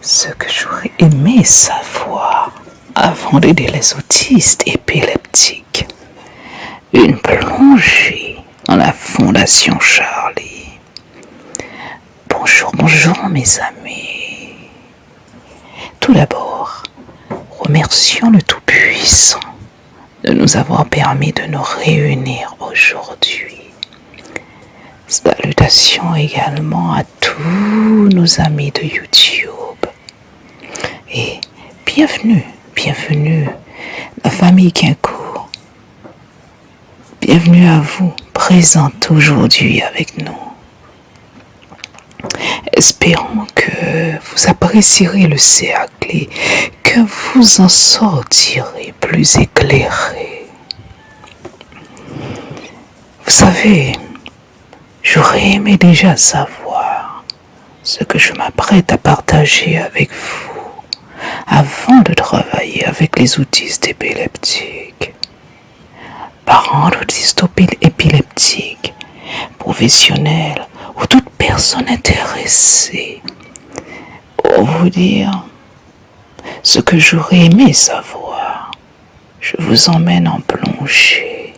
Ce que j'aurais aimé savoir avant d'aider les autistes épileptiques. Une plongée dans la Fondation Charlie. Bonjour mes amis. Tout d'abord, remercions le Tout-Puissant de nous avoir permis de nous réunir aujourd'hui. Salutations également à tous nos amis de YouTube. Et bienvenue, la famille Quincourt. Bienvenue à vous, présente aujourd'hui avec nous. Espérons que vous apprécierez le cercle et que vous en sortirez plus éclairés. Vous savez, j'aurais aimé déjà savoir ce que je m'apprête à partager avec vous avant de travailler avec les autistes épileptiques. Parents d'autistes épileptiques, professionnels ou toute personne intéressée, pour vous dire ce que j'aurais aimé savoir, je vous emmène en plongée,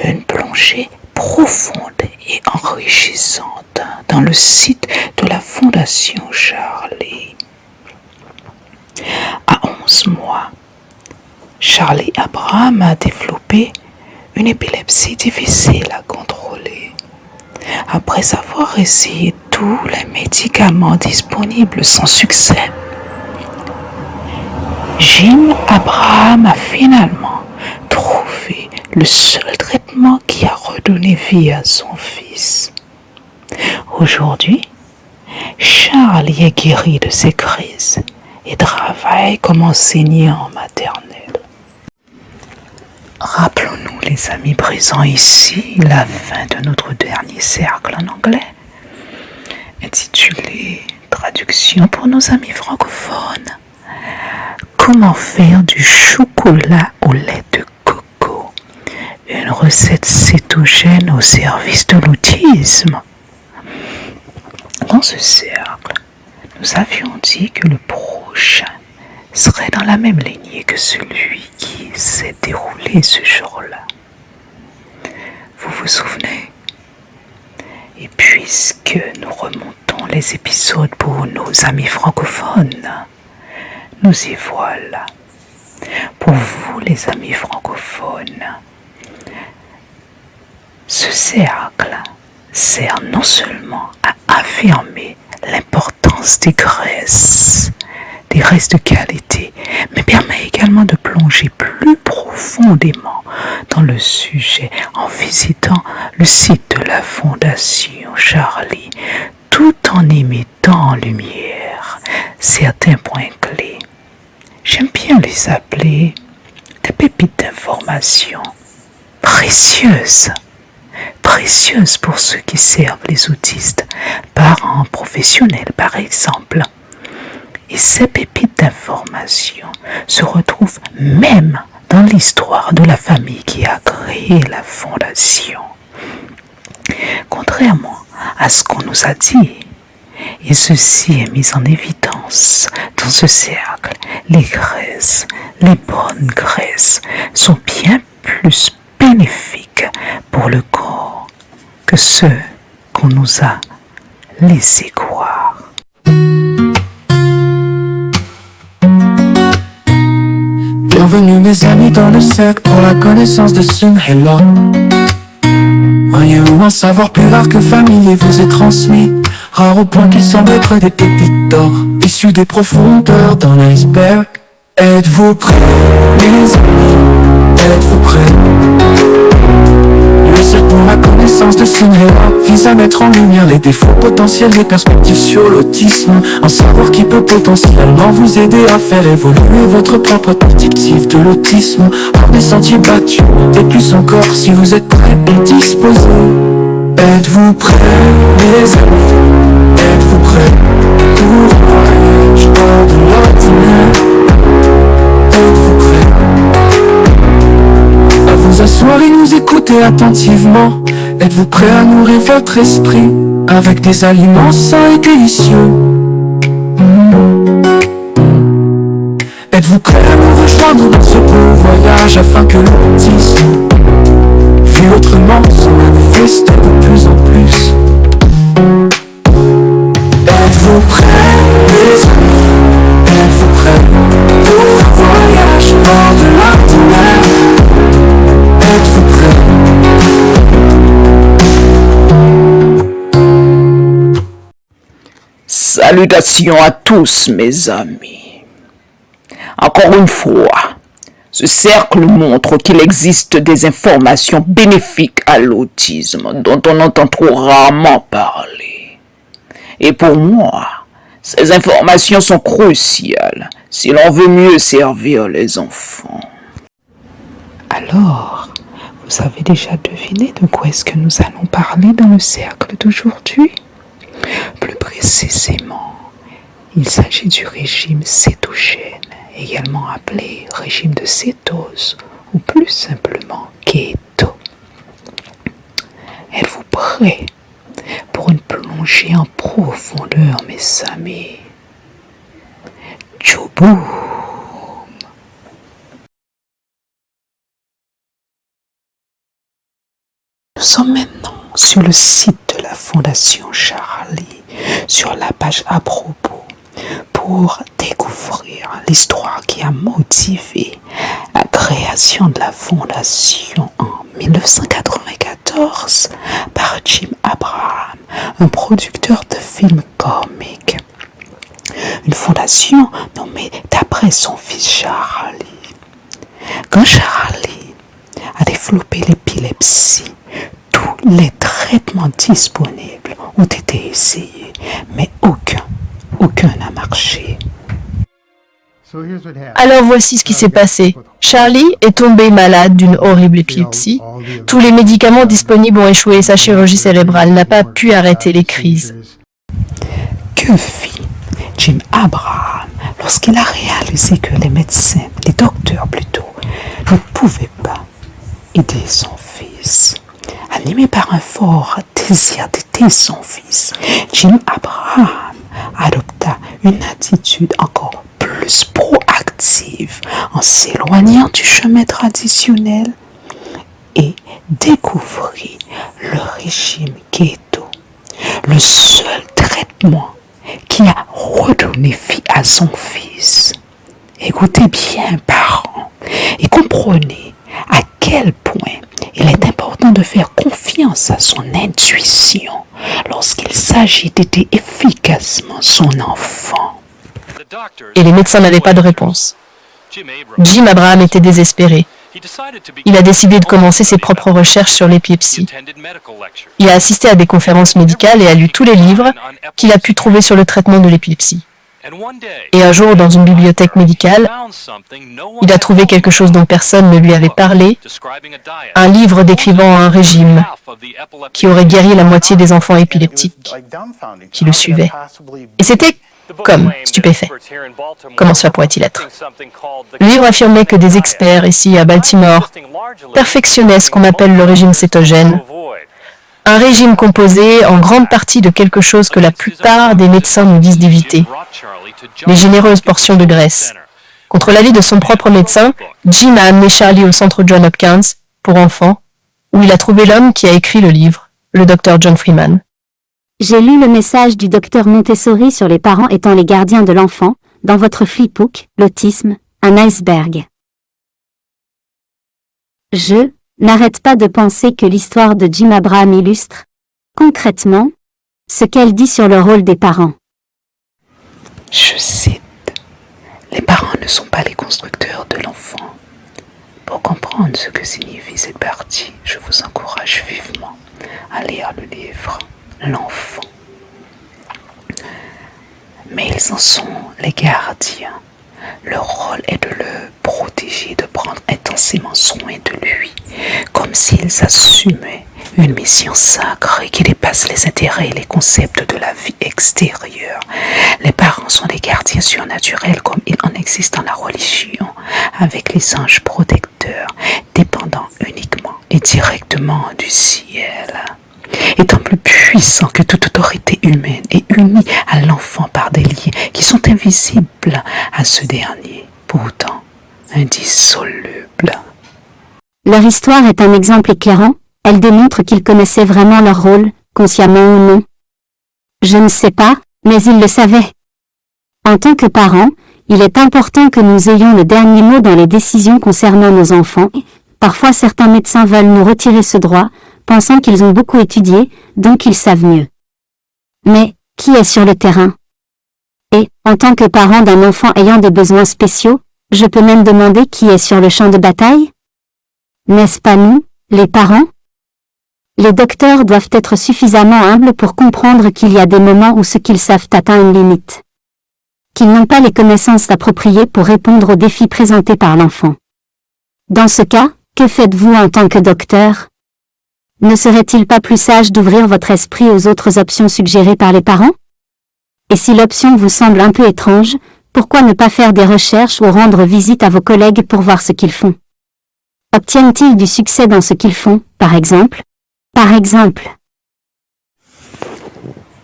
une plongée profonde et enrichissante dans le site de la Fondation Charlie. À 11 mois, Charlie Abraham a développé une épilepsie difficile à contrôler. Après avoir essayé tous les médicaments disponibles sans succès, Jim Abraham a finalement trouvé le seul traitement qui a redonné vie à son fils. Aujourd'hui, Charlie est guéri de ses crises et travaille comme enseignant maternel. Rappelons-nous, les amis présents ici, la fin de notre dernier cercle en anglais, intitulé « Traduction pour nos amis francophones ». Comment faire du chocolat au lait de coco, une recette cétogène au service de l'autisme. Dans ce cercle, nous avions dit que le prochain serait dans la même lignée que celui qui s'est déroulé ce jour-là. Vous vous souvenez? Et puisque nous remontons les épisodes pour nos amis francophones, nous y voilà. Pour vous, les amis francophones, ce cercle sert non seulement à affirmer l'importance des restes de qualité, mais permet également de plonger plus profondément dans le sujet en visitant le site de la Fondation Charlie, tout en y mettant en lumière certains points clés. J'aime bien les appeler des pépites d'information précieuses pour ceux qui servent les autistes, parents, professionnels par exemple. Et ces pépites d'information se retrouvent même dans l'histoire de la famille qui a créé la fondation. Contrairement à ce qu'on nous a dit, et ceci est mis en évidence dans ce cercle, les graisses, les bonnes graisses, sont bien plus bénéfiques pour le corps que ceux qu'on nous a laissé croire. Bienvenue mes amis dans le cercle pour la connaissance de Sun Hello. Rien ou un savoir plus rare que familier vous est transmis, rare au point qu'il semble être des pépites d'or, issus des profondeurs d'un iceberg. Êtes-vous prêts les amis? Êtes-vous prêts? Le cercle pour la connaissance de Sun Hello vise à mettre en lumière les défauts potentiels des perspectives sur l'autisme, un savoir qui peut potentiellement vous aider à faire évoluer votre propre perspective de l'autisme hors des sentiers battus, et plus encore si vous êtes prêts et disposés. Êtes-vous prêts les amis? Êtes-vous prêts pour un voyage hors de l'ordinaire? Êtes-vous prêts à vous asseoir et nous écouter attentivement? Êtes-vous prêts à nourrir votre esprit avec des aliments sains et délicieux? Êtes-vous prêt à nous rejoindre dans ce beau voyage afin que l'autisme, vu autrement, se manifeste de plus en plus? Êtes-vous prêts, les amis? Êtes-vous prêts pour un voyage hors de l'ordinaire? Êtes-vous prêts? Salutations à tous mes amis. Encore une fois, ce cercle montre qu'il existe des informations bénéfiques à l'autisme dont on entend trop rarement parler. Et pour moi, ces informations sont cruciales si l'on veut mieux servir les enfants. Alors, vous avez déjà deviné de quoi est-ce que nous allons parler dans le cercle d'aujourd'hui? Plus précisément, il s'agit du régime cétogène, également appelé régime de cétose ou plus simplement keto. Êtes-vous prêts pour une plongée en profondeur, mes amis? Tchouboum! Nous sommes maintenant sur le site de la Fondation Charlie, sur la page à propos, pour découvrir l'histoire qui a motivé la création de la Fondation en 1994 par Jim Abraham, un producteur de films comiques. Une fondation nommée d'après son fils Charlie. Quand Charlie a développé l'épilepsie, tous les traitements disponibles ont été essayés, mais aucun n'a marché. Alors voici ce qui s'est passé. Charlie est tombé malade d'une horrible épilepsie. Tous les médicaments disponibles ont échoué et sa chirurgie cérébrale n'a pas pu arrêter les crises. Que fit Jim Abraham lorsqu'il a réalisé que les médecins, les docteurs plutôt, ne pouvaient pas aider son fils? Animé par un fort désir d'aider son fils, Jim Abraham adopta une attitude encore plus proactive en s'éloignant du chemin traditionnel et découvrit le régime keto, le seul traitement qui a redonné vie à son fils. Écoutez bien, parents, et comprenez à quel point il est important de faire confiance à son intuition lorsqu'il s'agit d'aider efficacement son enfant. Et les médecins n'avaient pas de réponse. Jim Abraham était désespéré. Il a décidé de commencer ses propres recherches sur l'épilepsie. Il a assisté à des conférences médicales et a lu tous les livres qu'il a pu trouver sur le traitement de l'épilepsie. Et un jour, dans une bibliothèque médicale, il a trouvé quelque chose dont personne ne lui avait parlé, un livre décrivant un régime qui aurait guéri la moitié des enfants épileptiques qui le suivaient. Et c'était comme stupéfait. Comment cela pourrait-il être? Le livre affirmait que des experts ici à Baltimore perfectionnaient ce qu'on appelle le régime cétogène, un régime composé en grande partie de quelque chose que la plupart des médecins nous disent d'éviter, les généreuses portions de graisse. Contre l'avis de son propre médecin, Jim a amené Charlie au centre John Hopkins pour enfants, où il a trouvé l'homme qui a écrit le livre, le docteur John Freeman. J'ai lu le message du docteur Montessori sur les parents étant les gardiens de l'enfant, dans votre flipbook, l'autisme, un iceberg. Je n'arrête pas de penser que l'histoire de Jim Abraham illustre, concrètement, ce qu'elle dit sur le rôle des parents. Je cite, « Les parents ne sont pas les constructeurs de l'enfant. » Pour comprendre ce que signifie cette partie, je vous encourage vivement à lire le livre « L'enfant ». Mais ils en sont les gardiens. Leur rôle est de le protéger, de prendre intensément soin de lui, comme s'ils assumaient une mission sacrée qui dépasse les intérêts et les concepts de la vie extérieure. Les parents sont des gardiens surnaturels comme il en existe dans la religion, avec les anges protecteurs, dépendant uniquement et directement du ciel. Étant plus puissant que toute autorité humaine et unis à l'enfant par des liens qui sont invisibles à ce dernier. pourtant indissoluble. Leur histoire est un exemple éclairant, elle démontre qu'ils connaissaient vraiment leur rôle, consciemment ou non. Je ne sais pas, mais ils le savaient. En tant que parents, il est important que nous ayons le dernier mot dans les décisions concernant nos enfants. Parfois certains médecins veulent nous retirer ce droit, pensant qu'ils ont beaucoup étudié, donc ils savent mieux. Mais, qui est sur le terrain? Et, en tant que parent d'un enfant ayant des besoins spéciaux, je peux même demander qui est sur le champ de bataille? N'est-ce pas nous, les parents? Les docteurs doivent être suffisamment humbles pour comprendre qu'il y a des moments où ce qu'ils savent atteint une limite. Qu'ils n'ont pas les connaissances appropriées pour répondre aux défis présentés par l'enfant. Dans ce cas, que faites-vous en tant que docteur? Ne serait-il pas plus sage d'ouvrir votre esprit aux autres options suggérées par les parents? Et si l'option vous semble un peu étrange, pourquoi ne pas faire des recherches ou rendre visite à vos collègues pour voir ce qu'ils font? Obtiennent-ils du succès dans ce qu'ils font, par exemple? Par exemple.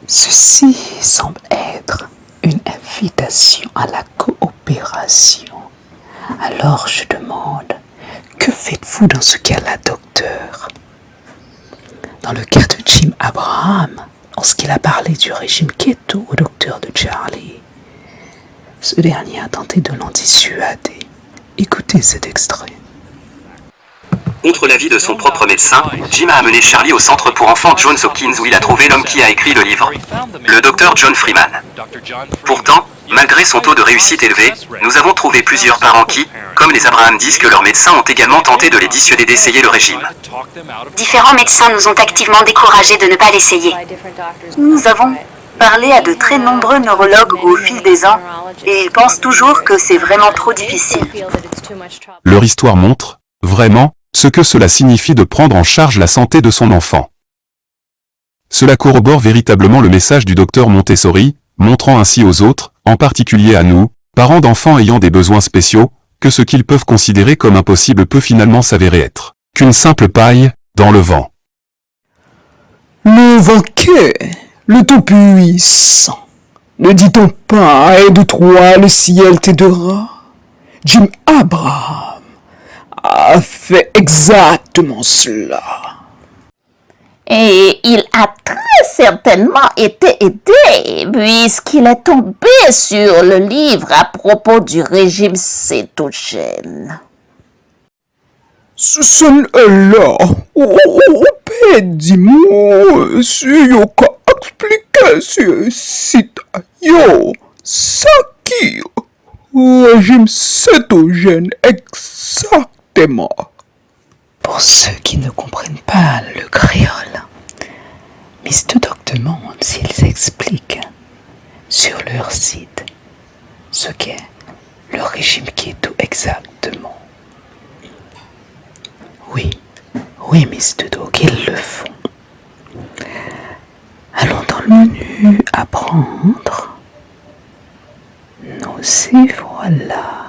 Ceci semble être une invitation à la coopération. Alors je demande, que faites-vous dans ce cas-là, docteur? Dans le cas de Jim Abraham, lorsqu'il a parlé du régime keto au docteur de Charlie, ce dernier a tenté de l'en dissuader. Écoutez cet extrait. Contre l'avis de son propre médecin, Jim a amené Charlie au centre pour enfants Johns Hopkins où il a trouvé l'homme qui a écrit le livre, le docteur John Freeman. Pourtant, malgré son taux de réussite élevé, nous avons trouvé plusieurs parents qui, comme les Abraham, disent que leurs médecins ont également tenté de les dissuader d'essayer le régime. Différents médecins nous ont activement découragés de ne pas l'essayer. Nous avons parlé à de très nombreux neurologues au fil des ans et ils pensent toujours que c'est vraiment trop difficile. Leur histoire montre, vraiment, ce que cela signifie de prendre en charge la santé de son enfant. Cela corrobore véritablement le message du docteur Montessori, montrant ainsi aux autres, en particulier à nous, parents d'enfants ayant des besoins spéciaux, que ce qu'ils peuvent considérer comme impossible peut finalement s'avérer être qu'une simple paille dans le vent. Le vainqueur, le Tout-Puissant. Ne dit-on pas, aide-toi, le ciel t'aidera? Jim Abraham a fait exactement cela. Et il a très certainement été aidé, puisqu'il est tombé sur le livre à propos du régime cétogène. Ce là, dis-moi, si yo ka expliquer sur site yo, ça qui régime cétogène exactement. Pour ceux qui ne comprennent pas le créole, Mr. Doc demande s'ils expliquent sur leur site ce qu'est le régime keto exactement. Oui, Mr. Doc, ils le font. Allons dans le menu apprendre. Nous y voilà.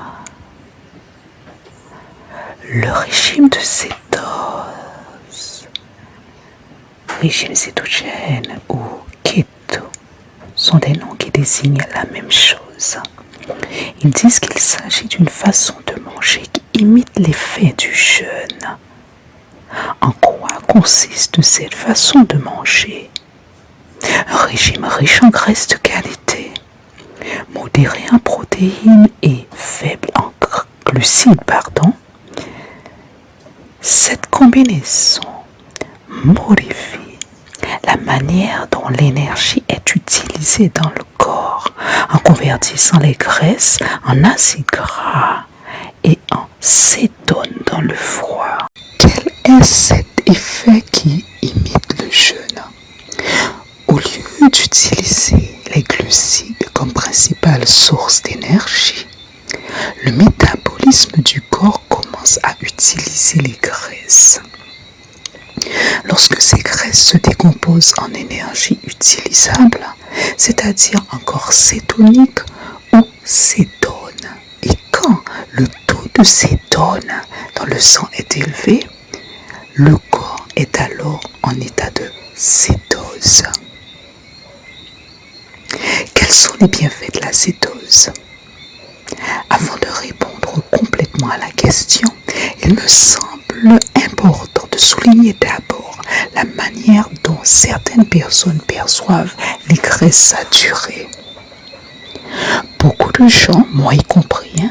Le régime de cétose, régime cétogène ou keto sont des noms qui désignent la même chose. Ils disent qu'il s'agit d'une façon de manger qui imite l'effet du jeûne. En quoi consiste cette façon de manger? Un régime riche en graisses de qualité, modéré en protéines et faible en glucides, Cette combinaison modifie la manière dont l'énergie est utilisée dans le corps en convertissant les graisses en acides gras et en cétone dans le foie. Quel est cet effet qui imite le jeûne? Au lieu d'utiliser les glucides comme principale source d'énergie, le métabolisme du corps commence à utiliser les graisses. Lorsque ces graisses se décomposent en énergie utilisable, c'est-à-dire en corps cétonique ou cétone, et quand le taux de cétone dans le sang est élevé, le corps est alors en état de cétose. Quels sont les bienfaits de la cétose? Avant de répondre à la question, il me semble important de souligner d'abord la manière dont certaines personnes perçoivent les graisses saturées. Beaucoup de gens, moi y compris,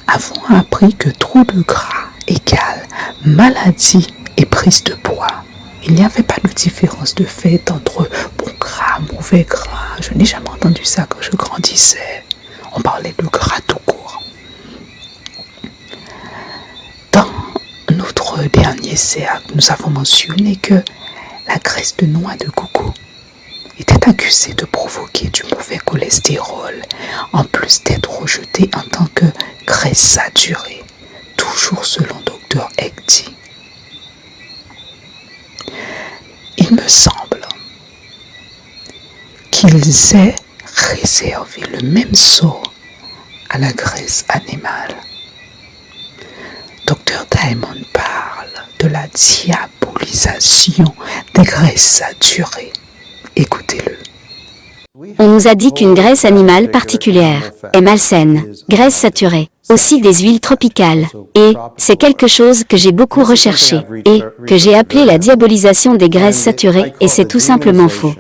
avons appris que trop de gras égale maladie et prise de poids. Il n'y avait pas de différence de fait entre bon gras, mauvais gras. Je n'ai jamais entendu ça quand je grandissais. On parlait de gras tout court. Dans notre dernier cercle, nous avons mentionné que la graisse de noix de coco était accusée de provoquer du mauvais cholestérol, en plus d'être rejetée en tant que graisse saturée, toujours selon Dr. Ekti. Il me semble qu'ils aient réservé le même sort à la graisse animale. Dr. Diamond parle de la diabolisation des graisses saturées. Écoutez-le. On nous a dit qu'une graisse animale particulière est malsaine, graisse saturée, aussi des huiles tropicales, et c'est quelque chose que j'ai beaucoup recherché, et que j'ai appelé la diabolisation des graisses saturées, et c'est tout simplement faux.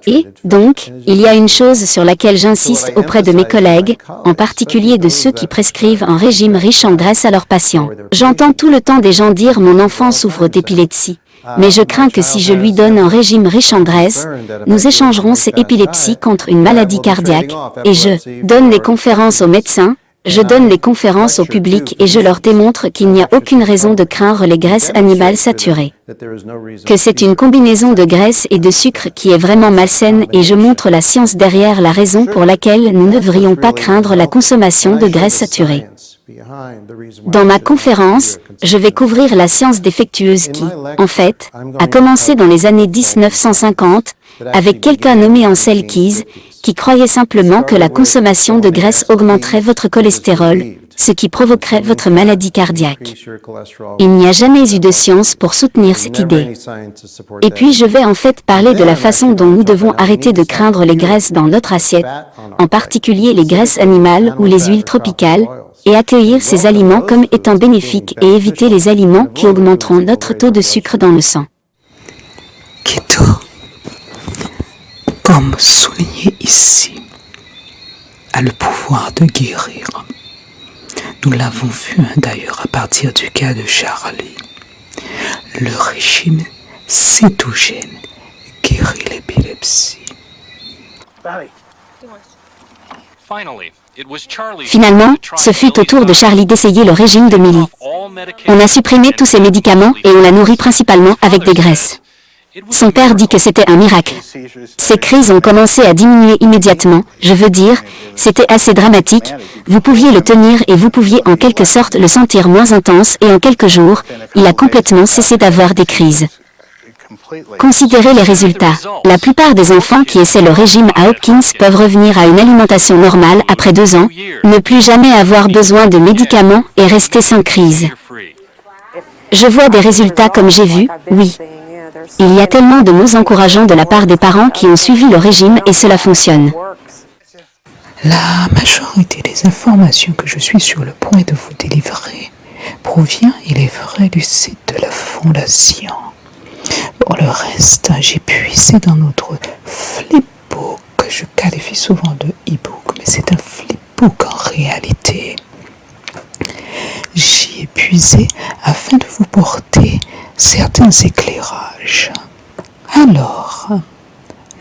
Et, donc, il y a une chose sur laquelle j'insiste auprès de mes collègues, en particulier de ceux qui prescrivent un régime riche en graisse à leurs patients. J'entends tout le temps des gens dire « mon enfant souffre d'épilepsie ». Mais je crains que si je lui donne un régime riche en graisse, nous échangerons ces épilepsies contre une maladie cardiaque, et je donne des conférences aux médecins, je donne des conférences au public et je leur démontre qu'il n'y a aucune raison de craindre les graisses animales saturées. Que c'est une combinaison de graisse et de sucre qui est vraiment malsaine et je montre la science derrière la raison pour laquelle nous ne devrions pas craindre la consommation de graisses saturées. Dans ma conférence, je vais couvrir la science défectueuse qui, en fait, a commencé dans les années 1950 avec quelqu'un nommé Ansel Keys qui croyait simplement que la consommation de graisse augmenterait votre cholestérol, ce qui provoquerait votre maladie cardiaque. Il n'y a jamais eu de science pour soutenir cette idée. Et puis je vais en fait parler de la façon dont nous devons arrêter de craindre les graisses dans notre assiette, en particulier les graisses animales ou les huiles tropicales, et accueillir ces aliments comme étant bénéfiques et éviter les aliments qui augmenteront notre taux de sucre dans le sang. Keto, comme souligné ici, a le pouvoir de guérir. Nous l'avons vu d'ailleurs à partir du cas de Charlie. Le régime cétogène guérit l'épilepsie. Finalement, ce fut au tour de Charlie d'essayer le régime de Millie. On a supprimé tous ses médicaments et on l'a nourri principalement avec des graisses. Son père dit que c'était un miracle. Ses crises ont commencé à diminuer immédiatement, je veux dire, c'était assez dramatique, vous pouviez le tenir et vous pouviez en quelque sorte le sentir moins intense et en quelques jours, il a complètement cessé d'avoir des crises. Considérez les résultats. La plupart des enfants qui essaient le régime à Hopkins peuvent revenir à une alimentation normale après 2 ans, ne plus jamais avoir besoin de médicaments et rester sans crise. Je vois des résultats comme j'ai vu, oui. Il y a tellement de mots encourageants de la part des parents qui ont suivi le régime et cela fonctionne. La majorité des informations que je suis sur le point de vous délivrer provient, il est vrai, du site de la Fondation. Pour le reste, j'ai puisé dans notre flipbook, que je qualifie souvent de e-book, mais c'est un flipbook en réalité. J'y ai puisé afin de vous porter certains éclairages. Alors,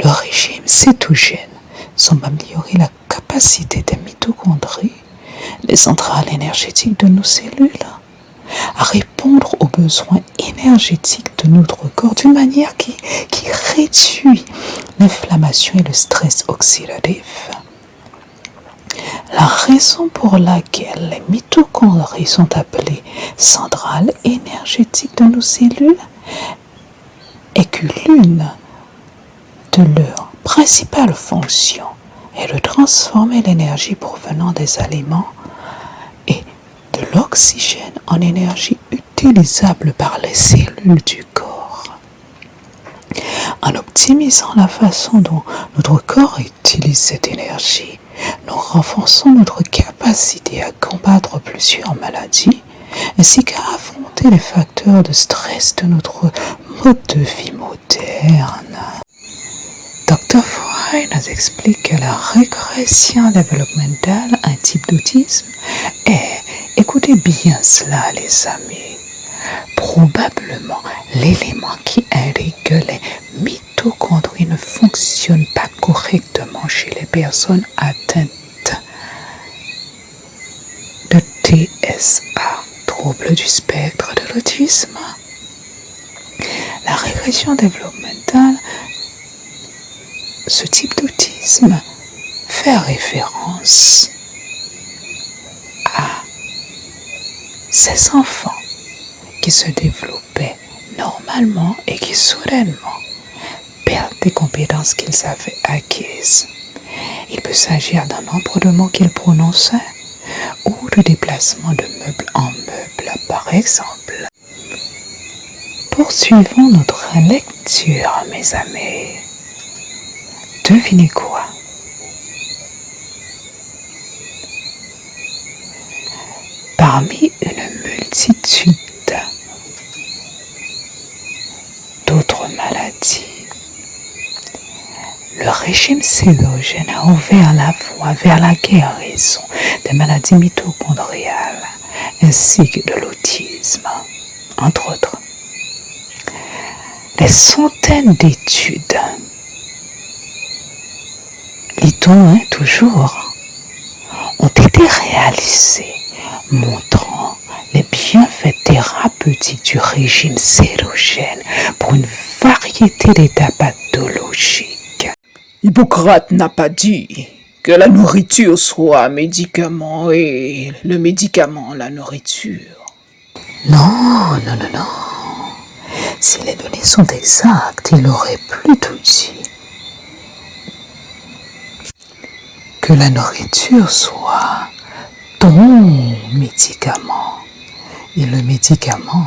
le régime cétogène semble améliorer la capacité des mitochondries, les centrales énergétiques de nos cellules, à répondre aux besoins énergétiques de notre corps d'une manière qui réduit l'inflammation et le stress oxydatif. La raison pour laquelle les mitochondries sont appelées centrales énergétiques de nos cellules est que l'une de leurs principales fonctions est de transformer l'énergie provenant des aliments et de l'oxygène en énergie utilisable par les cellules du corps. En optimisant la façon dont notre corps utilise cette énergie, nous renforçons notre capacité à combattre plusieurs maladies, ainsi qu'à affronter les facteurs de stress de notre mode de vie moderne. Dr. Fry nous explique que la régression développementale, un type d'autisme, est, écoutez bien cela les amis, probablement l'élément qui indique que les mitochondries ne fonctionnent pas correctement chez les personnes atteintes de TSA, trouble du spectre de l'autisme. La régression développementale, ce type d'autisme, fait référence à ces enfants qui se développaient normalement et qui soudainement perdent des compétences qu'ils avaient acquises. Il peut s'agir d'un nombre de mots qu'ils prononçaient ou de déplacement de meuble en meuble, par exemple. Poursuivons notre lecture, mes amis. Devinez quoi? Parmi une multitude d'autres maladies, le régime cétogène a ouvert la voie vers la guérison des maladies mitochondriales ainsi que de l'autisme, entre autres. Des centaines d'études, lit-on toujours, ont été réalisées montrant les bienfaits thérapeutiques du régime cétogène pour une variété d'états pathologiques. Hippocrate n'a pas dit que la nourriture soit un médicament et le médicament la nourriture. Non. Si les données sont exactes, il aurait plutôt dit que la nourriture soit ton médicament et le médicament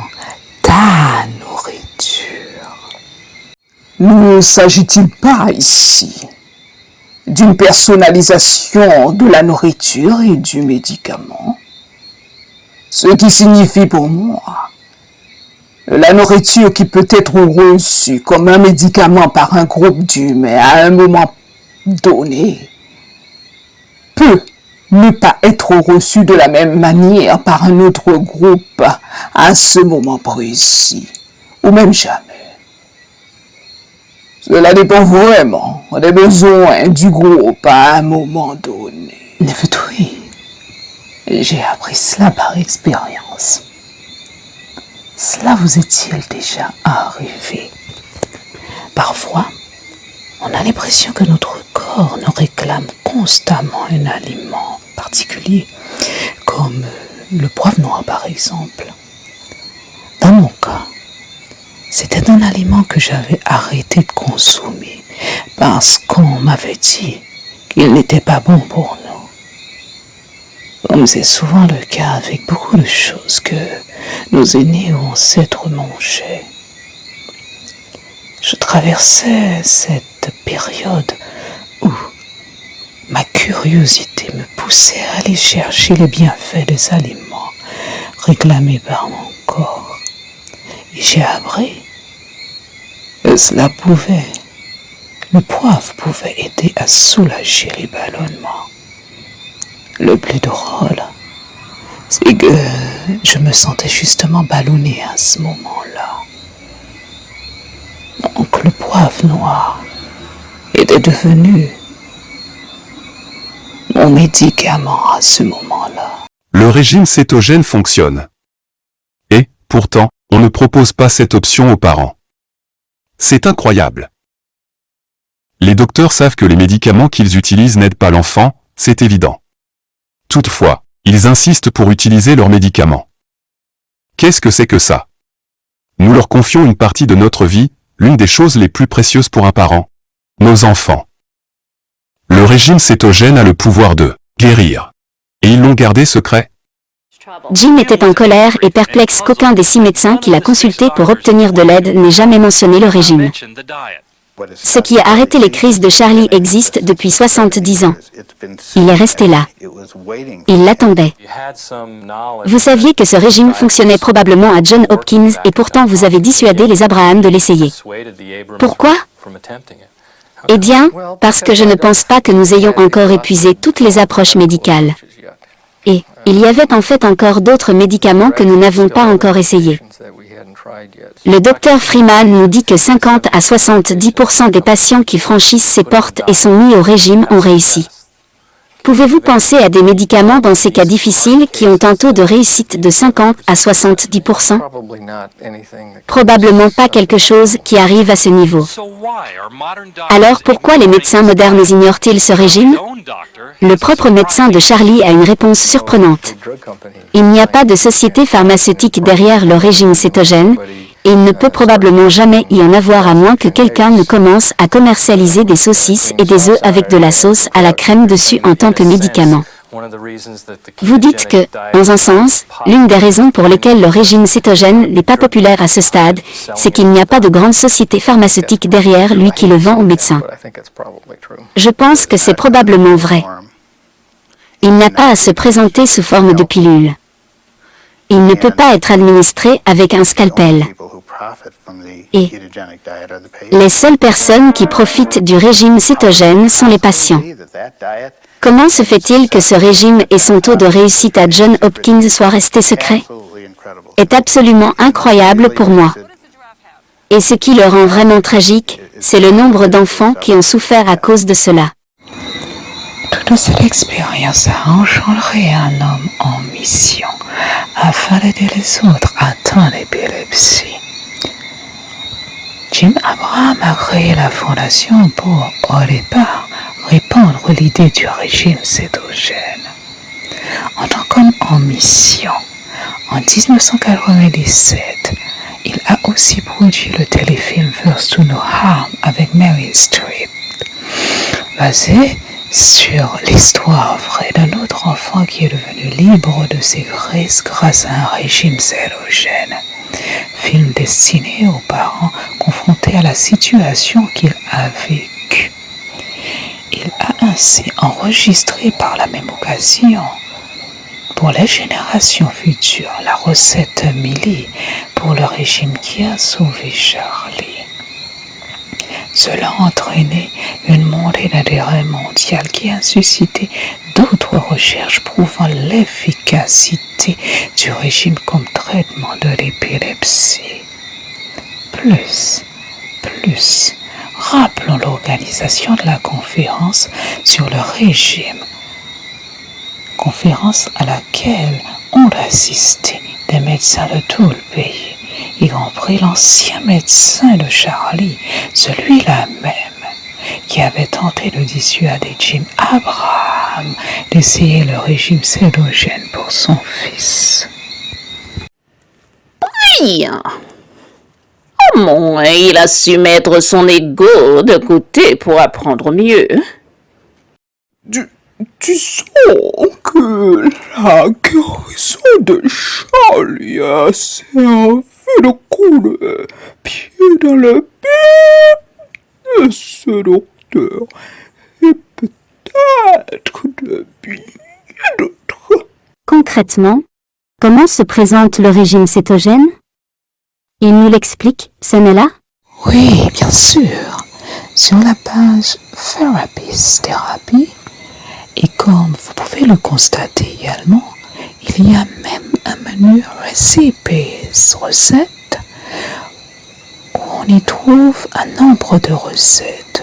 ta nourriture. Ne s'agit-il pas ici d'une personnalisation de la nourriture et du médicament? Ce qui signifie pour moi la nourriture qui peut être reçue comme un médicament par un groupe d'humains à un moment donné peut ne pas être reçue de la même manière par un autre groupe à ce moment précis, ou même jamais. Cela dépend vraiment des besoins du groupe à un moment donné. Oui, j'ai appris cela par expérience. Cela vous est-il déjà arrivé? Parfois, on a l'impression que notre corps nous réclame constamment un aliment particulier, comme le poivre noir par exemple. Dans mon cas, c'était un aliment que j'avais arrêté de consommer parce qu'on m'avait dit qu'il n'était pas bon pour nous. Comme c'est souvent le cas avec beaucoup de choses que nos aînés ou ancêtres mangeaient. Je traversais cette période où ma curiosité me poussait à aller chercher les bienfaits des aliments réclamés par mon corps. Et j'ai appris que le poivre pouvait aider à soulager les ballonnements. Le plus drôle, c'est que je me sentais justement ballonné à ce moment-là. Donc le poivre noir était devenu mon médicament à ce moment-là. Le régime cétogène fonctionne. Et, pourtant, on ne propose pas cette option aux parents. C'est incroyable. Les docteurs savent que les médicaments qu'ils utilisent n'aident pas l'enfant, c'est évident. Toutefois, ils insistent pour utiliser leurs médicaments. Qu'est-ce que c'est que ça? Nous leur confions une partie de notre vie, l'une des choses les plus précieuses pour un parent, nos enfants. Le régime cétogène a le pouvoir de guérir. Et ils l'ont gardé secret. Jim était en colère et perplexe qu'aucun des 6 médecins qu'il a consultés pour obtenir de l'aide n'ait jamais mentionné le régime. Ce qui a arrêté les crises de Charlie existe depuis 70 ans. Il est resté là. Il l'attendait. Vous saviez que ce régime fonctionnait probablement à Johns Hopkins et pourtant vous avez dissuadé les Abraham de l'essayer. Pourquoi? Eh bien, parce que je ne pense pas que nous ayons encore épuisé toutes les approches médicales. Et il y avait en fait encore d'autres médicaments que nous n'avons pas encore essayés. Le docteur Freeman nous dit que 50 à 70% des patients qui franchissent ces portes et sont mis au régime ont réussi. Pouvez-vous penser à des médicaments dans ces cas difficiles qui ont un taux de réussite de 50 à 70%? Probablement pas quelque chose qui arrive à ce niveau. Alors pourquoi les médecins modernes ignorent-ils ce régime? Le propre médecin de Charlie a une réponse surprenante. Il n'y a pas de société pharmaceutique derrière le régime cétogène, et il ne peut probablement jamais y en avoir à moins que quelqu'un ne commence à commercialiser des saucisses et des œufs avec de la sauce à la crème dessus en tant que médicament. Vous dites que, dans un sens, l'une des raisons pour lesquelles le régime cétogène n'est pas populaire à ce stade, c'est qu'il n'y a pas de grande société pharmaceutique derrière lui qui le vend aux médecins. Je pense que c'est probablement vrai. Il n'a pas à se présenter sous forme de pilule. Il ne peut pas être administré avec un scalpel. Et les seules personnes qui profitent du régime cétogène sont les patients. Comment se fait-il que ce régime et son taux de réussite à Johns Hopkins soient restés secrets? Est absolument incroyable pour moi. Et ce qui le rend vraiment tragique, c'est le nombre d'enfants qui ont souffert à cause de cela. Toute cette expérience a engendré un homme en mission afin d'aider les autres atteints d'épilepsie. Jim Abraham a créé la fondation pour, au départ, répandre l'idée du régime cétogène. En tant qu'homme en mission, en 1997, il a aussi produit le téléfilm First to No Harm avec Meryl Streep, basé sur l'histoire vraie d'un autre enfant qui est devenu libre de ses graisses grâce à un régime cétogène. Film destiné aux parents confrontés à la situation qu'il a vécue. Il a ainsi enregistré par la même occasion, pour les générations futures, la recette Millie pour le régime qui a sauvé Charlie. Cela a entraîné une montée d'intérêt mondial qui a suscité d'autres recherches prouvant l'efficacité du régime comme traitement de l'épilepsie. Plus, rappelons l'organisation de la conférence sur le régime, conférence à laquelle ont assisté des médecins de tout le pays, y compris l'ancien médecin de Charlie, celui-là même, qui avait tenté de dissuader Jim Abraham d'essayer le régime cétogène pour son fils. Brillant! Au moins, il a su mettre son ego de côté pour apprendre mieux. Tu sens que la guérison de Charlie a assez fait de couler pied dans le pied de ce docteur et peut-être de bien d'autres. Concrètement, comment se présente le régime cétogène? Il nous l'explique, ce n'est-là? Oui, bien sûr. Sur la page Therapy, et comme vous pouvez le constater également, il y a même un menu recettes où on y trouve un nombre de recettes.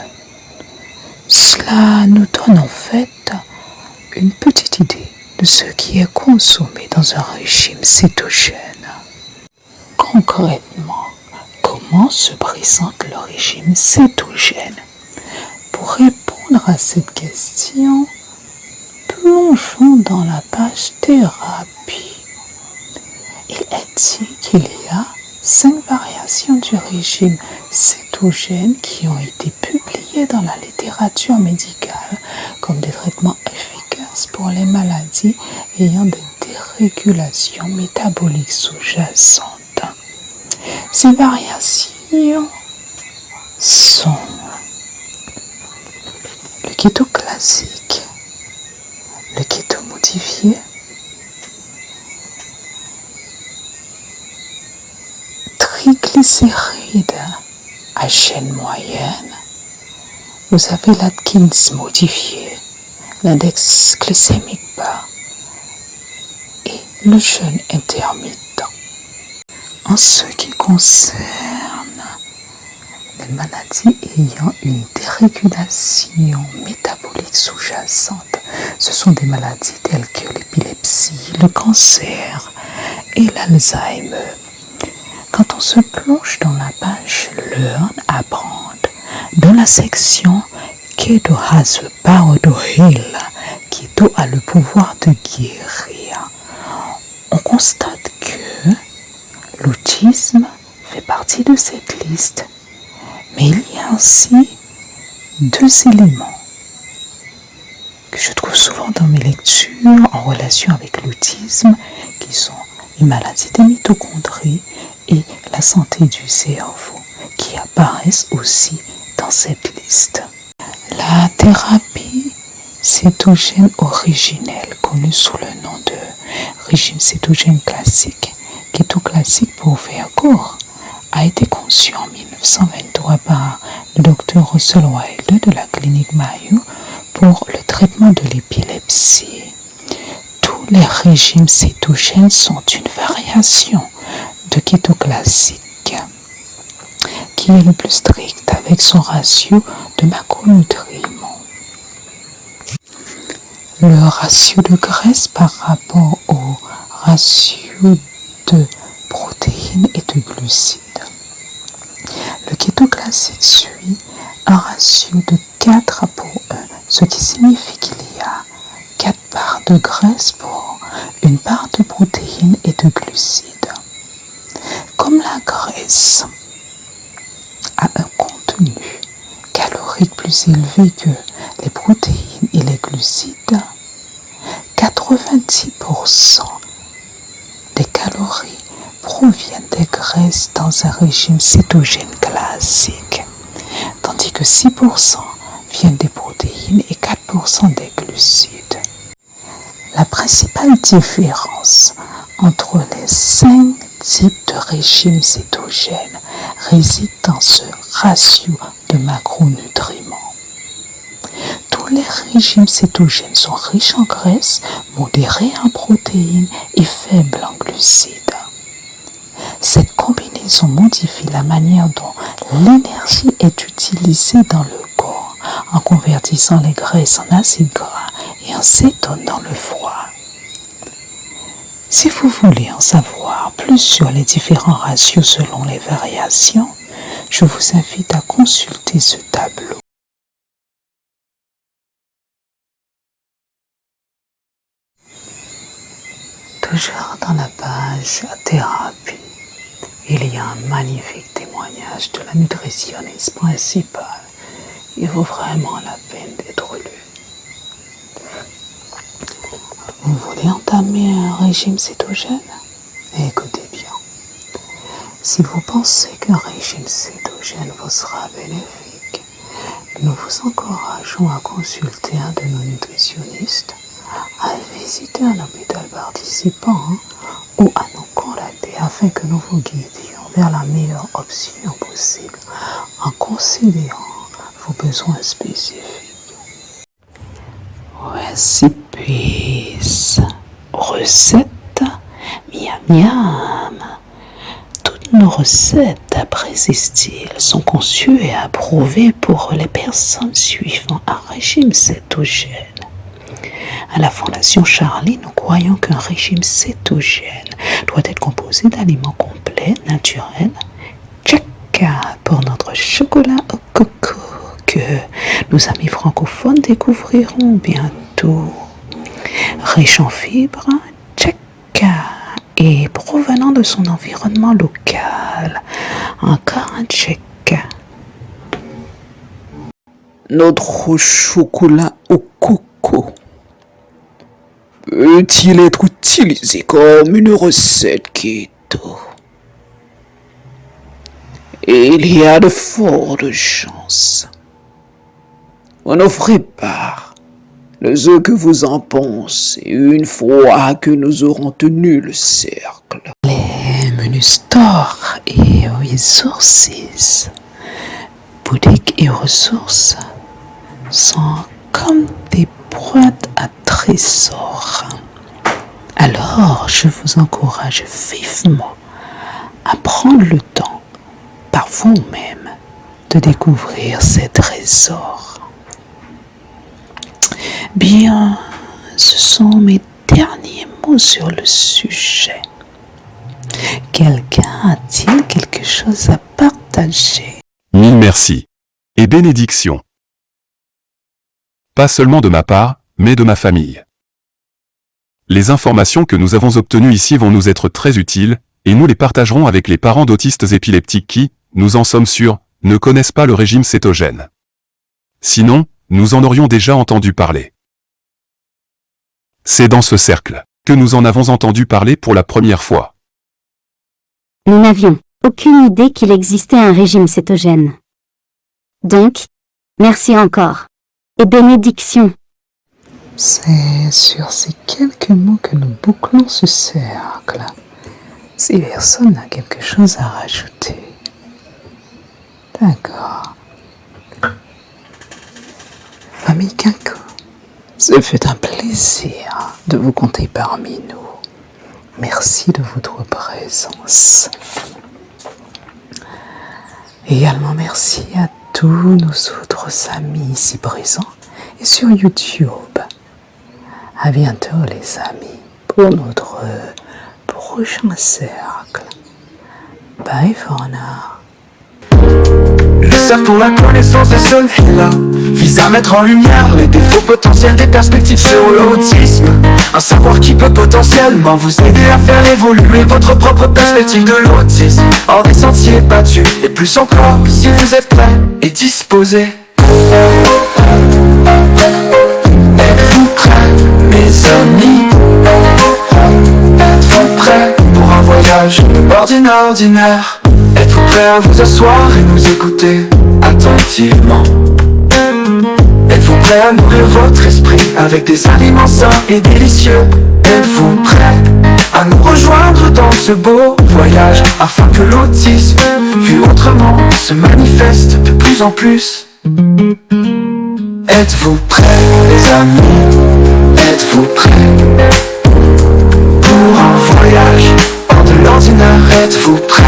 Cela nous donne en fait une petite idée de ce qui est consommé dans un régime cétogène. Concrètement, comment se présente le régime cétogène? Pour répondre à cette question, plongeons dans la page thérapie. Il est dit qu'il y a 5 variations du régime cétogène qui ont été publiées dans la littérature médicale comme des traitements efficaces pour les maladies ayant des dérégulations métaboliques sous-jacentes. Ces variations sont keto classique, le keto modifié, triglycérides à chaîne moyenne, vous avez l'Atkins modifié, l'index glycémique bas et le jeûne intermittent. En ce qui concerne les maladies ayant une dérégulation métabolique sous-jacente, ce sont des maladies telles que l'épilepsie, le cancer et l'Alzheimer. Quand on se plonge dans la page Learn, apprendre, dans la section Keto has the power to heal, Keto a le pouvoir de guérir, on constate que l'autisme fait partie de cette liste, mais il y a aussi deux éléments que je trouve souvent dans mes lectures en relation avec l'autisme, qui sont les maladies des mitochondries et la santé du cerveau, qui apparaissent aussi dans cette liste. La thérapie cétogène originelle, connue sous le nom de régime cétogène classique, keto classique pour faire court, a été conçue en 1923 par le Dr Russell Wilder de la clinique Mayo pour le traitement de l'épilepsie. Tous les régimes cétogènes sont une variation de keto classique, qui est le plus strict avec son ratio de macronutriments. Le ratio de graisse par rapport au ratio de protéines et de glucides. Le keto classique suit un ratio de 4 pour 1, ce qui signifie qu'il y a 4 parts de graisse pour une part de protéines et de glucides. Comme la graisse a un contenu calorique plus élevé que les protéines et les glucides, 90% des calories proviennent des graisses dans un régime cétogène classique, tandis que 6% viennent des protéines et 4% des glucides. La principale différence entre les 5 types de régimes cétogènes réside dans ce ratio de macronutriments. Tous les régimes cétogènes sont riches en graisse, modérés en protéines et faibles en glucides. Cette combinaison modifie la manière dont l'énergie est utilisée dans le corps en convertissant les graisses en acides gras et en cétones dans le froid. Si vous voulez en savoir plus sur les différents ratios selon les variations, je vous invite à consulter ce tableau. Toujours dans la page thérapie, il y a un magnifique témoignage de la nutritionniste principale. Il vaut vraiment la peine d'être lu. Vous voulez entamer un régime cétogène? Écoutez bien. Si vous pensez qu'un régime cétogène vous sera bénéfique, nous vous encourageons à consulter un de nos nutritionnistes, à visiter un hôpital participant ou à nous contacter afin que nous vous guidions vers la meilleure option possible en considérant vos besoins spécifiques. Recipes, recettes, miam miam. Toutes nos recettes d'après ces styles sont conçues et approuvées pour les personnes suivant un régime cétogène. À la Fondation Charlie, nous croyons qu'un régime cétogène doit être composé d'aliments complets, naturels, tchaka pour notre chocolat au coco, que nos amis francophones découvriront bientôt. Riche en fibres, tchaka, et provenant de son environnement local, encore un tchaka. Notre chocolat au coco peut-il être utilisé comme une recette keto? Il y a de fortes chances. On nous ferait part de ce que vous en pensez une fois que nous aurons tenu le cercle. Les menus store et resources, boutique et ressources sont comme des boîtes à trésors. Alors, je vous encourage vivement à prendre le temps par vous-même de découvrir ces trésors. Bien, ce sont mes derniers mots sur le sujet. Quelqu'un a-t-il quelque chose à partager? Mille merci. Et bénédictions. Pas seulement de ma part, mais de ma famille. Les informations que nous avons obtenues ici vont nous être très utiles, et nous les partagerons avec les parents d'autistes épileptiques qui, nous en sommes sûrs, ne connaissent pas le régime cétogène. Sinon, nous en aurions déjà entendu parler. C'est dans ce cercle que nous en avons entendu parler pour la première fois. Nous n'avions aucune idée qu'il existait un régime cétogène. Donc, merci encore. Et bénédiction. C'est sur ces quelques mots que nous bouclons ce cercle. Si personne n'a quelque chose à rajouter. D'accord. Famille Quinco, ce fut un plaisir de vous compter parmi nous. Merci de votre présence. Également merci à tous nos autres amis ici présents et sur YouTube. À bientôt les amis pour notre prochain cercle. Bye for now. Le cercle pour la connaissance des seuls là vise à mettre en lumière les défauts potentiels des perspectives sur l'autisme. Un savoir qui peut potentiellement vous aider à faire évoluer votre propre perspective de l'autisme hors des sentiers battus, et plus encore si vous êtes prêts et disposés. Êtes-vous prêts, mes amis? Êtes-vous prêts pour un voyage ordinaire? Êtes-vous prêts à vous asseoir et nous écouter attentivement? Êtes-vous prêts à nourrir votre esprit avec des aliments sains et délicieux? Êtes-vous prêts à nous rejoindre dans ce beau voyage afin que l'autisme, vu autrement, se manifeste de plus en plus? Êtes-vous prêts, les amis? Êtes-vous prêts pour un voyage hors de l'ordinaire? Êtes-vous prêts?